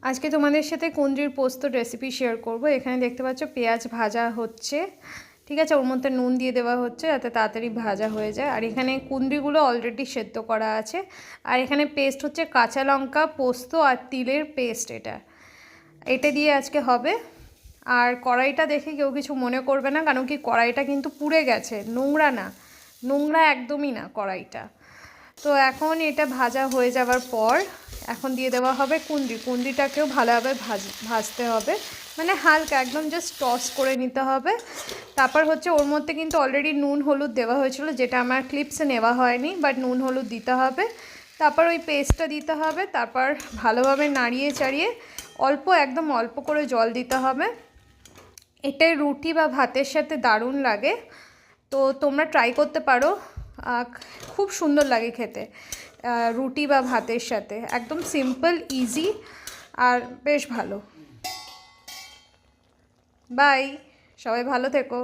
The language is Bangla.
আজকে তোমাদের সাথে কুঁদরির পোস্তর রেসিপি শেয়ার করব। এখানে দেখতে পাচ্ছ পেঁয়াজ ভাজা হচ্ছে, ঠিক আছে। ওর মধ্যে নুন দিয়ে দেওয়া হচ্ছে যাতে তাড়াতাড়ি ভাজা হয়ে যায়। আর এখানে কুঁদরিগুলো অলরেডি সেদ্ধ করা আছে। আর এখানে পেস্ট হচ্ছে কাঁচা লঙ্কা, পোস্ত আর তিলের পেস্ট। এটা দিয়ে আজকে হবে। আর কড়াইটা দেখে কেউ কিছু মনে করবে না, কারণ কি কড়াইটা কিন্তু পুড়ে গেছে, নোংরা না, নোংরা একদমই না কড়াইটা। তো এখন এটা ভাজা হয়ে যাওয়ার পর এখন দিয়ে দেওয়া হবে কুঁদরিটাকেও ভালোভাবে ভাজতে হবে, মানে হালকা একদম জাস্ট টস করে নিতে হবে। তারপর হচ্ছে ওর মধ্যে কিন্তু অলরেডি নুন হলুদ দেওয়া হয়েছিল, যেটা আমার ক্লিপসে নেওয়া হয়নি, বাট নুন হলুদ দিতে হবে। তারপর ওই পেস্টটা দিতে হবে। তারপর ভালোভাবে নাড়িয়ে চাড়িয়ে একদম অল্প করে জল দিতে হবে। এটাই রুটি বা ভাতের সাথে দারুণ লাগে, তো তোমরা ট্রাই করতে পারো। খুব সুন্দর লাগে খেতে রুটি বা ভাতের সাথে, একদম সিম্পল, ইজি আর বেশ ভালো। বাই, সবাই ভালো থেকো।